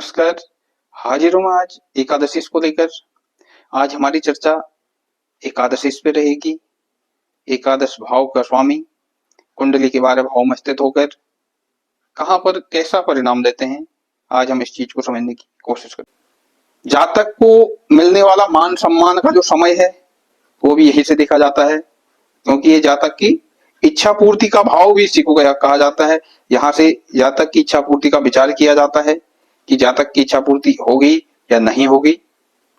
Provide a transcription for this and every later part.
नमस्कार। हाजिर हूँ आज एकादशी को लेकर। आज हमारी चर्चा एकादशी पे रहेगी। एकादश भाव का स्वामी कुंडली के 12 भाव में स्थित होकर कहाँ पर कैसा परिणाम देते हैं, आज हम इस चीज को समझने की कोशिश करें। जातक को मिलने वाला मान सम्मान का जो समय है वो भी यही से देखा जाता है, क्योंकि ये जातक की इच्छा पूर्ति का भाव भी इसी को कहा जाता है। यहाँ से जातक की इच्छा पूर्ति का विचार किया जाता है कि जातक की इच्छा पूर्ति होगी या नहीं होगी,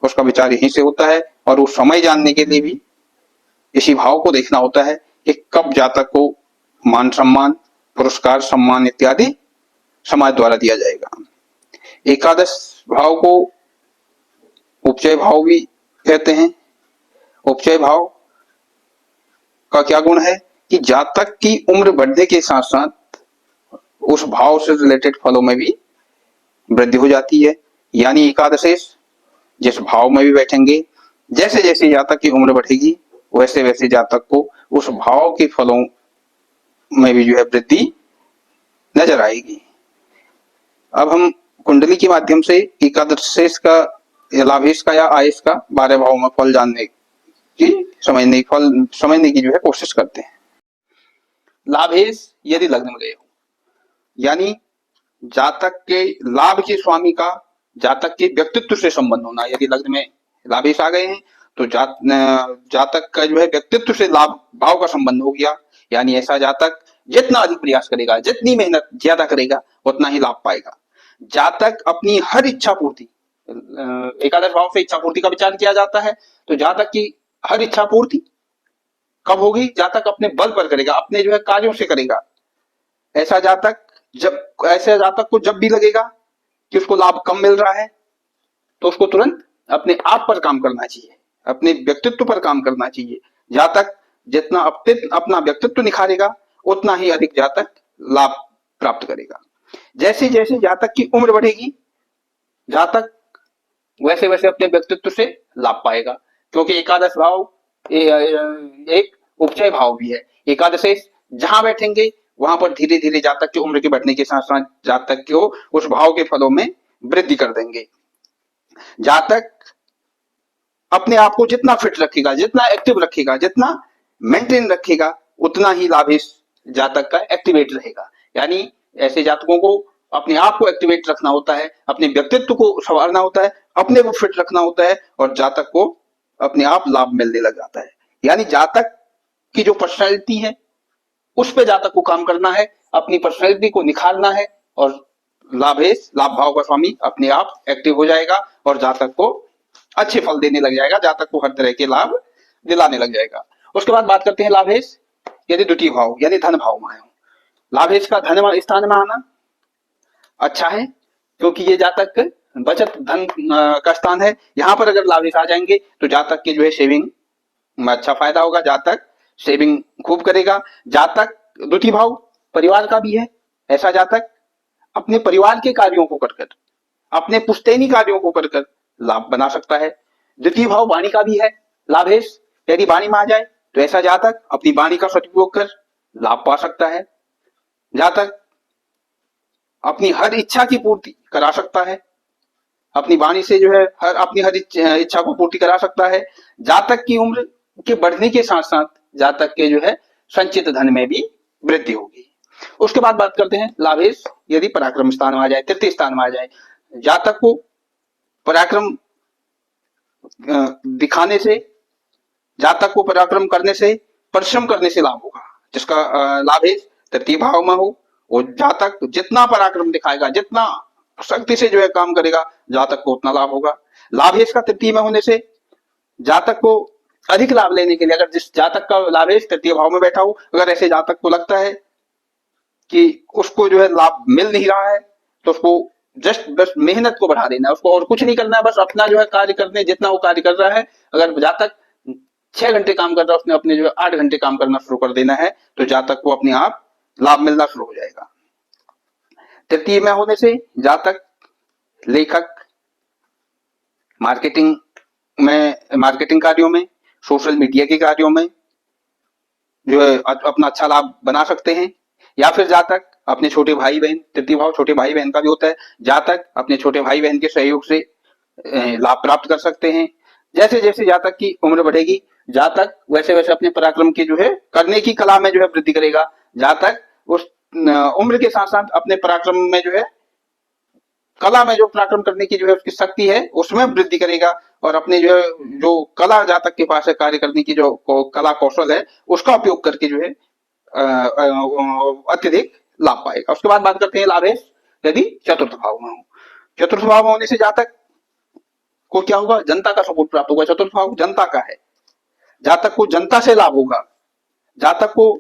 उसका विचार यहीं से होता है। और वो समय जानने के लिए भी इसी भाव को देखना होता है कि कब जातक को मान सम्मान, पुरस्कार, सम्मान इत्यादि समाज द्वारा दिया जाएगा। एकादश भाव को उपचय भाव भी कहते हैं। उपचय भाव का क्या गुण है कि जातक की उम्र बढ़ने के साथ साथ उस भाव से रिलेटेड फलों में भी वृद्धि हो जाती है। यानी एकादशेश जिस भाव में भी बैठेंगे, जैसे जैसे जातक की उम्र बढ़ेगी वैसे वैसे जातक को उस भाव के फलों में भी वृद्धि नजर आएगी। अब हम कुंडली के माध्यम से एकादशेश का या लाभेश का या आयेश का 12 भाव में फल जानने की समझने की कोशिश करते हैं। लाभेश यदि लग्न में गए हो, यानी जातक के लाभ के स्वामी का जातक के व्यक्तित्व से संबंध होना। यदि लग्न में लाभेश आ गए हैं तो जातक का व्यक्तित्व से लाभ भाव का संबंध हो गया। यानी ऐसा जातक जितना अधिक प्रयास करेगा, जितनी मेहनत ज्यादा करेगा, उतना ही लाभ पाएगा। जातक अपनी हर इच्छा पूर्ति, एकादश भाव से इच्छा पूर्ति का विचार किया जाता है, तो जातक की हर इच्छा पूर्ति कब होगी? जातक अपने बल पर करेगा, अपने कार्यों से करेगा। ऐसे जातक को जब भी लगेगा कि उसको लाभ कम मिल रहा है तो उसको तुरंत अपने आप पर काम करना चाहिए, अपने व्यक्तित्व पर काम करना चाहिए। जातक जितना अपना व्यक्तित्व निखारेगा उतना ही अधिक जातक लाभ प्राप्त करेगा। जैसे जैसे जातक की उम्र बढ़ेगी, जातक वैसे वैसे अपने व्यक्तित्व से लाभ पाएगा, क्योंकि एकादश भाव एक उपचय भाव भी है। एकादशेश जहां बैठेंगे वहां पर धीरे धीरे जातक की उम्र के बढ़ने के साथ साथ जातक को उस भाव के फलों में वृद्धि कर देंगे। जातक अपने आप को जितना फिट रखेगा, जितना एक्टिव रखेगा, जितना मेंटेन रखेगा, उतना ही लाभेश जातक का एक्टिवेट रहेगा। यानी ऐसे जातकों को अपने आप को एक्टिवेट रखना होता है, अपने व्यक्तित्व को संवारना होता है, अपने को फिट रखना होता है, और जातक को अपने आप लाभ मिलने लग जाता है। यानी जातक की जो पर्सनैलिटी है उस पे जातक को काम करना है, अपनी पर्सनैलिटी को निखारना है, और लाभेश लाभ भाव का स्वामी अपने आप एक्टिव हो जाएगा और जातक को अच्छे फल देने लग जाएगा, जातक को हर तरह के लाभ दिलाने लग जाएगा। उसके बाद बात करते हैं लाभेश यदि द्वितीय भाव यानी धन भाव में आए। लाभेश का धन स्थान में आना अच्छा है, क्योंकि ये जातक बचत धन का स्थान है। यहाँ पर अगर लाभेश आ जाएंगे तो जातक के सेविंग में अच्छा फायदा होगा, जातक सेविंग खूब करेगा। जातक द्वितीय भाव परिवार का भी है। ऐसा जातक अपने परिवार के कार्यों को कर अपने पुश्तैनी कार्यों को कर लाभ बना सकता है। द्वितीय भाव वाणी का भी है। लाभेश यदि वाणी में आ जाए तो ऐसा जातक अपनी वाणी का सदुपयोग कर लाभ पा सकता है। जातक अपनी हर इच्छा की पूर्ति करा सकता है, अपनी वाणी से अपनी हर इच्छा को पूर्ति करा सकता है। जातक की उम्र के बढ़ने के साथ साथ जातक के संचित धन में भी वृद्धि होगी। उसके बाद बात करते हैं लाभेश यदि पराक्रम स्थान में आ जाए, तृतीय स्थान में आ जाए। जातक को पराक्रम दिखाने से, जातक को पराक्रम करने से, परिश्रम करने से लाभ होगा। जिसका लाभेश तृतीय भाव में हो, वो जातक जितना पराक्रम दिखाएगा, जितना शक्ति से काम करेगा, जातक को उतना लाभ होगा। लाभेश का तृतीय में होने से जातक को अधिक लाभ लेने के लिए, अगर जिस जातक का लाभेश तृतीय भाव में बैठा हो, अगर ऐसे जातक को लगता है कि उसको लाभ मिल नहीं रहा है, तो उसको बस मेहनत को बढ़ा देना है, उसको और कुछ नहीं करना है, बस अपना कार्य करने जितना वो कार्य कर रहा है। अगर जातक 6 घंटे काम कर रहा है, उसने अपने 8 घंटे काम करना शुरू कर देना है, तो जातक को अपने आप लाभ मिलना शुरू हो जाएगा। तृतीय में होने से जातक लेखक, मार्केटिंग कार्यों में, सोशल मीडिया के कार्यों में अपना अच्छा लाभ बना सकते हैं। या फिर जातक अपने छोटे भाई बहन, तृतीय भाव छोटे भाई बहन का भी होता है, जातक अपने छोटे भाई बहन के सहयोग से लाभ प्राप्त कर सकते हैं। जैसे जैसे जातक की उम्र बढ़ेगी, जातक वैसे वैसे अपने पराक्रम की जो है करने की कला में जो है वृद्धि करेगा। जातक उस उम्र के साथ साथ अपने पराक्रम में जो है कला में जो पराक्रम करने की जो है उसकी शक्ति है उसमें वृद्धि करेगा, और अपने जो है जो कला जातक के पास है कार्य करने की जो कला कौशल है उसका उपयोग करके जो है अत्यधिक लाभ पाएगा। उसके बाद बात करते हैं लाभेश यदि चतुर्थ भाव में हो। चतुर्थ भाव में होने से जातक को क्या होगा, जनता का सपोर्ट प्राप्त होगा। चतुर्थ भाव जनता का है, जातक को जनता से लाभ होगा। जातक को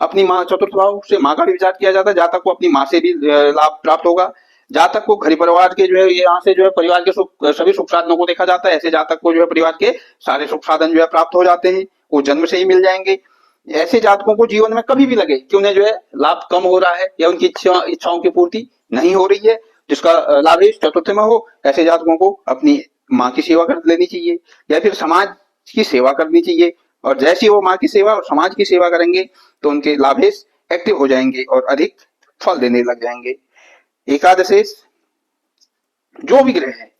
अपनी माँ, चतुर्थ भाव से माँ का भी विचार किया जाता है, जातक को अपनी माँ से भी लाभ प्राप्त होगा। जातक को घर परिवार के जो है यहाँ से जो है परिवार के सभी सुख साधनों को देखा जाता है, ऐसे जातक को जो है परिवार के सारे सुख साधन जो है प्राप्त हो जाते हैं, वो जन्म से ही मिल जाएंगे। ऐसे जातकों को जीवन में कभी भी लगे कि उन्हें जो है लाभ कम हो रहा है या उनकी इच्छाओं की पूर्ति नहीं हो रही है, जिसका लाभ इस चतुर्थ में हो, ऐसे जातकों को अपनी माँ की सेवा कर लेनी चाहिए या फिर समाज की सेवा करनी चाहिए। और जैसी वो माँ की सेवा और समाज की सेवा करेंगे तो उनके लाभेश एक्टिव हो जाएंगे और अधिक फल देने लग जाएंगे। एकादशेश जो भी ग्रह है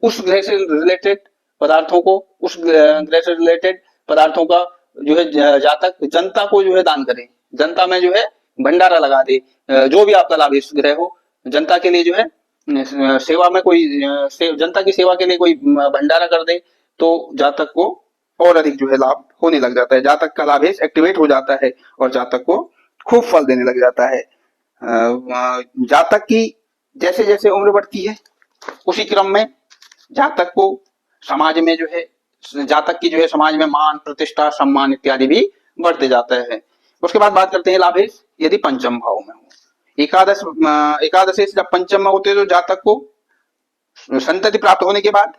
उस ग्रह से रिलेटेड पदार्थों को, उस ग्रह से रिलेटेड पदार्थों का जो है जातक जनता को जो है दान करे, जनता में जो है भंडारा लगा दे। जो भी आपका लाभेश ग्रह हो, जनता के लिए जो है सेवा में कोई जनता की सेवा के लिए कोई भंडारा कर दे तो जातक को और अधिक जो है लाभ होने लग जाता है। जातक का लाभेश एक्टिवेट हो जाता है और जातक को खूब फल देने लग जाता है। जातक की जैसे जैसे उम्र बढ़ती है उसी क्रम में जातक को समाज में जो है जातक की जो है समाज में मान प्रतिष्ठा सम्मान इत्यादि भी बढ़ते जाता है। उसके बाद बात करते हैं लाभेश यदि पंचम भाव में हो। एकादशेश जब पंचम में होते हैं तो जातक को संतति प्राप्त होने के बाद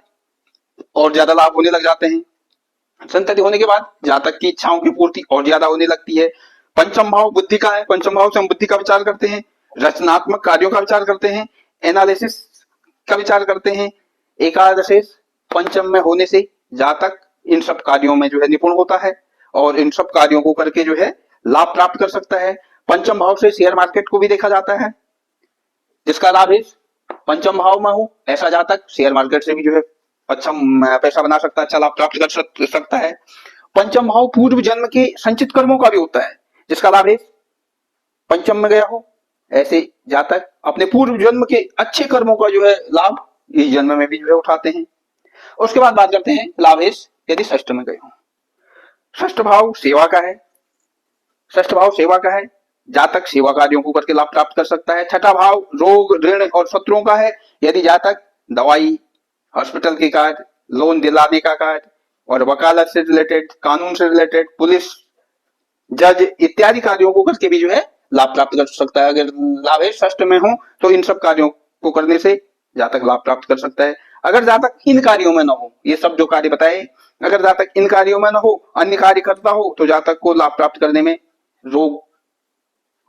और ज्यादा लाभ होने लग जाते हैं। संतति होने के बाद जातक की इच्छाओं की पूर्ति और ज्यादा होने लगती है। पंचम भाव बुद्धि का है, पंचम भाव से हम बुद्धि का विचार करते हैं, रचनात्मक कार्यों का विचार करते हैं, एनालिसिस का विचार करते हैं। एकादशेश पंचम में होने से जातक इन सब कार्यों में जो है निपुण होता है और इन सब कार्यों को करके जो है लाभ प्राप्त कर सकता है। पंचम भाव से शेयर मार्केट को भी देखा जाता है, जिसका लाभ इस पंचम भाव में हो ऐसा जातक शेयर मार्केट से भी जो है अच्छा पैसा बना सकता है, अच्छा लाभ प्राप्त कर सकता है। पंचम भाव पूर्व जन्म के संचित कर्मों का भी होता है, जिसका लाभ इस पंचम में गया हो ऐसे जातक अपने पूर्व जन्म के अच्छे कर्मों का जो है लाभ इस जन्म में भी जो है उठाते हैं। उसके बाद बात करते हैं लाभेश यदि षष्ठ में गए हो। षष्ठ भाव सेवा का है, षष्ठ भाव सेवा का है, जातक सेवा कार्यों को करके लाभ प्राप्त कर सकता है। छठा भाव रोग ऋण और शत्रुओं का है, यदि जातक दवाई हॉस्पिटल के कार्य, लोन दिलाने का कार्य और वकालत से रिलेटेड, कानून से रिलेटेड, पुलिस जज इत्यादि कार्यों को करके भी जो है लाभ प्राप्त कर सकता है। अगर लाभेश षष्ठ में हो तो इन सब कार्यों को करने से जातक लाभ प्राप्त कर सकता है। अगर जातक इन कार्यों में न हो, ये सब जो कार्य बताए, अगर जातक इन कार्यों में न हो, अन्य कार्य करता हो तो जातक को लाभ प्राप्त करने में रोग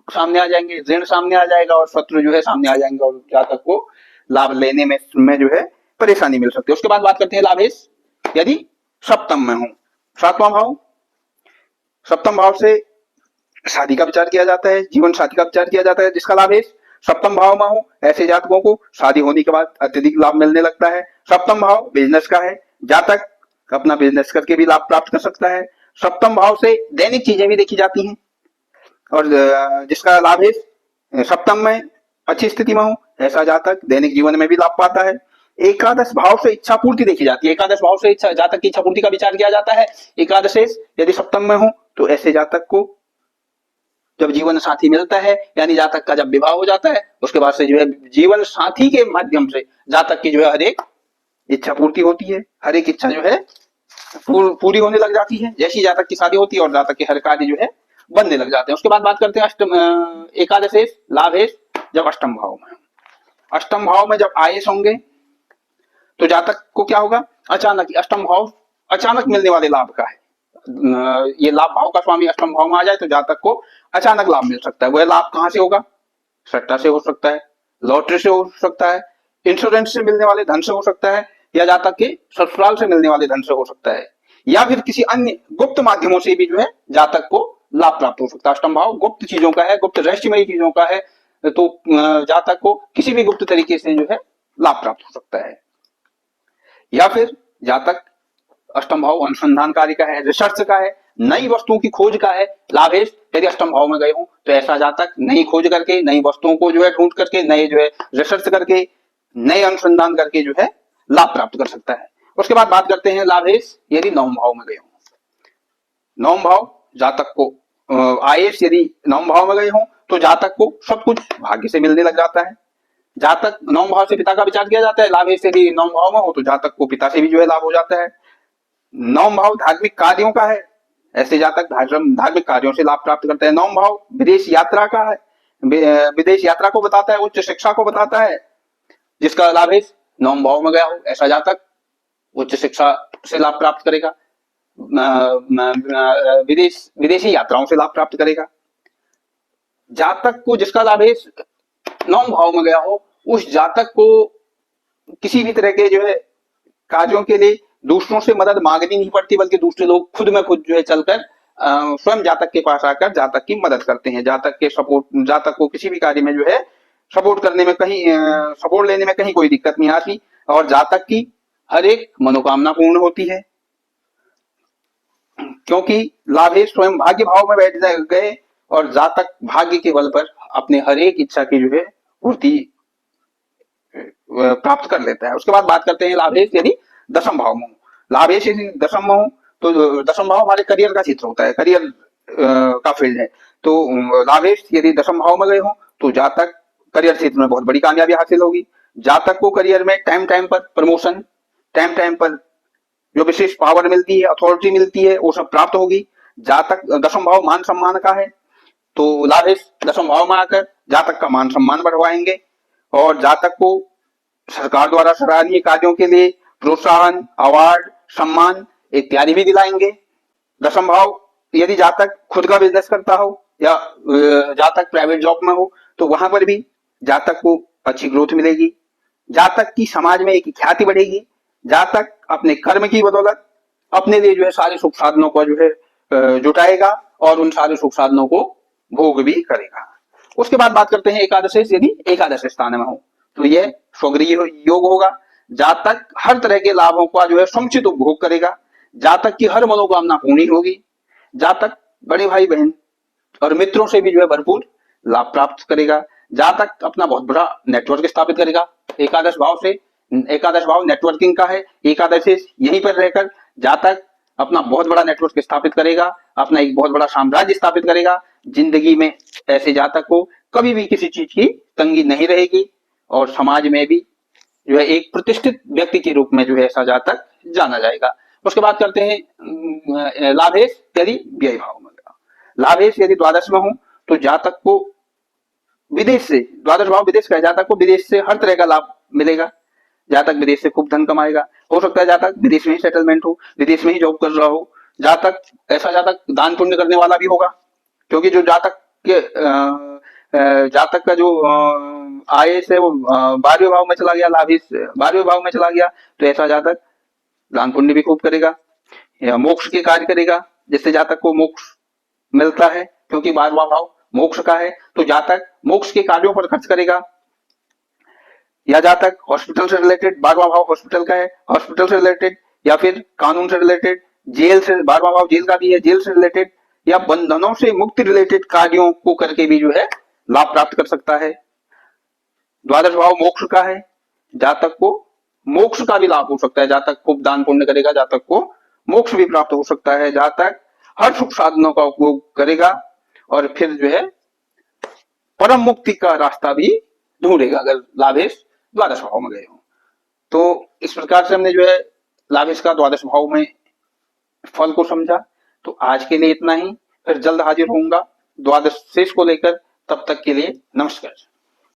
सामने आ जाएंगे, ऋण सामने आ जाएगा और शत्रु जो है सामने आ जाएंगे और जातक को लाभ लेने में जो है परेशानी मिल सकती है। उसके बाद बात करते हैं लाभेश यदि सप्तम में हो। सातवां भाव, सप्तम भाव से शादी का विचार किया जाता है, जीवन साथी का विचार किया जाता है, जिसका लाभेश सप्तम भाव में हो ऐसे जातकों को शादी होने के बाद अत्यधिक लाभ मिलने लगता है। सप्तम भाव बिजनेस का है, जातक अपना बिजनेस करके भी लाभ प्राप्त कर सकता है। सप्तम भाव से दैनिक चीजें भी देखी जाती हैं और जिसका लाभ है सप्तम में अच्छी स्थिति में हो ऐसा जातक दैनिक जीवन में भी लाभ पाता है। एकादश भाव से इच्छा पूर्ति देखी जाती है, एकादश भाव से इच्छा जातक की इच्छा पूर्ति का विचार किया जाता है। एकादशेश यदि सप्तम में हो तो ऐसे जातक को जब जीवन साथी मिलता है, यानी जातक का जब विवाह हो जाता है, उसके बाद से जो है जीवन साथी के माध्यम से जातक की जो है हर एक इच्छा पूर्ति होती है, हर एक इच्छा जो है पूरी होने लग जाती है जैसी जातक की शादी होती है और जातक के हर कार्य जो है बनने लग जाते हैं। उसके बाद बात करते हैं अष्टम एकादशेश लाभेश जब अष्टम भाव में, अष्टम भाव में जब आयेश होंगे तो जातक को क्या होगा, अचानक, अष्टम भाव अचानक मिलने वाले लाभ का है। ये लाभ भाव का स्वामी अष्टम भाव में आ जाए तो जातक को अचानक लाभ मिल सकता है। वह लाभ कहां से होगा, सट्टा से हो सकता है, लॉटरी से हो सकता है, इंश्योरेंस से मिलने वाले धन से हो सकता है, या जातक के ससुराल से मिलने वाले धन से हो सकता है, या फिर किसी अन्य गुप्त माध्यमों से भी जो है जातक को लाभ प्राप्त हो सकता है। अष्टम भाव गुप्त चीजों का है, गुप्त रहस्यमयी चीजों का है, तो जातक को किसी भी गुप्त तरीके से जो है लाभ प्राप्त हो सकता है। या फिर जातक अष्टम भाव अनुसंधान कार्य का है, रिसर्च का है, नई वस्तुओं की खोज का है। लाभेश यदि अष्टम भाव में गए हो तो ऐसा जातक नई खोज करके, नई वस्तुओं को जो है ढूंढ करके, नए जो है रिसर्च करके, नए अनुसंधान करके जो है लाभ प्राप्त कर सकता है। उसके बाद बात करते हैं लाभेश यदि नवम भाव में गए हो। नवम भाव जातक को आयेश यदि नवम भाव में गए हो तो जातक को सब कुछ भाग्य से मिलने लग जाता है। जातक नवम भाव से पिता का विचार किया जाता है, लाभेश यदि नवम भाव में हो तो जातक को पिता से भी जो है लाभ हो जाता है। नवम भाव धार्मिक कार्यों का है, ऐसे जातक धार्मिक कार्यों से लाभ प्राप्त करते हैं। नवम भाव विदेश यात्रा का है, विदेश यात्रा को बताता है, उच्च शिक्षा को बताता है, जिसका लाभेश नवम भाव में गया हो ऐसा जातक उच्च शिक्षा से लाभ प्राप्त करेगा, विदेशी यात्राओं से लाभ प्राप्त करेगा। जातक को जिसका लाभेश नवम भाव में गया हो उस जातक को किसी भी तरह के जो है कार्यों के लिए दूसरों से मदद मांगनी नहीं पड़ती, बल्कि दूसरे लोग खुद में खुद जो है चलकर स्वयं जातक के पास आकर जातक की मदद करते हैं। जातक के सपोर्ट, जातक को किसी भी कार्य में जो है सपोर्ट करने में कहीं सपोर्ट लेने में कहीं कोई दिक्कत नहीं आती और जातक की हर एक मनोकामना पूर्ण होती है, क्योंकि लाभेश स्वयं भाग्य भाव में बैठ गए और जातक भाग्य के बल पर अपने हर एक इच्छा की जो है पूर्ति प्राप्त कर लेता है। उसके बाद बात करते हैं लाभेश यदि दशम भाव में हो। लाभेश यदि दशम में हो तो दशम भाव हमारे करियर का क्षेत्र होता है, करियर का फील्ड है। तो लाभेश यदि दशम भाव में गए हो तो जातक करियर क्षेत्र में बहुत बड़ी कामयाबी हासिल होगी। जातक को करियर में टाइम टाइम पर प्रमोशन, टाइम टाइम पर जो विशेष पावर मिलती है, अथॉरिटी मिलती है, वो सब प्राप्त होगी। जातक दशम भाव मान सम्मान का है तो लाभेश दशम भाव में आकर जातक का मान सम्मान बढ़वाएंगे और जातक को सरकार द्वारा सराहनीय कार्यों के लिए प्रोत्साहन, अवार्ड, सम्मान इत्यादि भी दिलाएंगे। दशम भाव यदि जातक खुद का बिजनेस करता हो या जातक प्राइवेट जॉब में हो तो वहां पर भी जातक को अच्छी ग्रोथ मिलेगी। जातक की समाज में एक ख्याति बढ़ेगी। जातक अपने कर्म की बदौलत अपने लिए जो है सारे सुख साधनों को जो है जुटाएगा और उन सारे सुख साधनों को भोग भी करेगा। उसके बाद बात करते हैं एकादश यदि एकादश स्थान में हो तो यह स्वगृह योग होगा। जातक हर तरह के लाभों का जो है समुचित उपभोग करेगा। जातक की हर मनोकामना पूरी होगी। जातक बड़े भाई बहन और मित्रों से भी जो है भरपूर लाभ प्राप्त करेगा। जातक अपना बहुत बड़ा नेटवर्क स्थापित करेगा। एकादश भाव से, एकादश भाव नेटवर्किंग का है, एकादश यहीं पर रहकर जातक अपना बहुत बड़ा नेटवर्क स्थापित करेगा, अपना एक बहुत बड़ा साम्राज्य स्थापित करेगा। जिंदगी में ऐसे जातक को कभी भी किसी चीज की तंगी नहीं रहेगी और समाज में भी जो है एक प्रतिष्ठित व्यक्ति के रूप में जो है ऐसा जातक जाना जाएगा। उसके बाद करते हैं लाभेश यदि व्यय भाव में। लाभेश यदि द्वादश में हो तो जातक को विदेश से, द्वादश भाव विदेश का है, जातक को विदेश से हर तरह का लाभ मिलेगा। जातक विदेश से खूब धन कमाएगा। हो सकता है जातक विदेश में ही सेटलमेंट हो, विदेश में ही जॉब कर रहा हो। जातक ऐसा जातक दान पुण्य करने वाला भी होगा, क्योंकि जो जातक के जातक का जो आय है वो 12वें भाव में चला गया, लाभेश 12वें भाव में चला गया, तो ऐसा जातक दान पुण्य भी खूब करेगा या मोक्ष के कार्य करेगा, जिससे जातक को मोक्ष मिलता है, क्योंकि 12वां भाव मोक्ष का है। तो जातक मोक्ष के कार्यों पर खर्च करेगा। या जातक हॉस्पिटल से रिलेटेड, 12वां भाव हॉस्पिटल का है, हॉस्पिटल से रिलेटेड या फिर कानून से रिलेटेड, जेल से, 12वां भाव जेल का भी है, जेल से रिलेटेड या बंधनों से मुक्ति रिलेटेड कार्यों को करके भी जो है लाभ प्राप्त कर सकता है। द्वादश भाव मोक्ष का है, जातक को मोक्ष का भी लाभ हो सकता है। जातक खूब दान पुण्य करेगा, जातक को मोक्ष भी प्राप्त हो सकता है। जातक हर सुख साधनों का उपयोग करेगा और फिर जो है परम मुक्ति का रास्ता भी ढूंढेगा अगर लाभेश द्वादश भाव में गए हो। तो इस प्रकार से हमने जो है लाभेश का द्वादश भाव में फल को समझा। तो आज के लिए इतना ही, फिर जल्द हाजिर होऊंगा द्वादश शेष को लेकर। तब तक के लिए नमस्कार।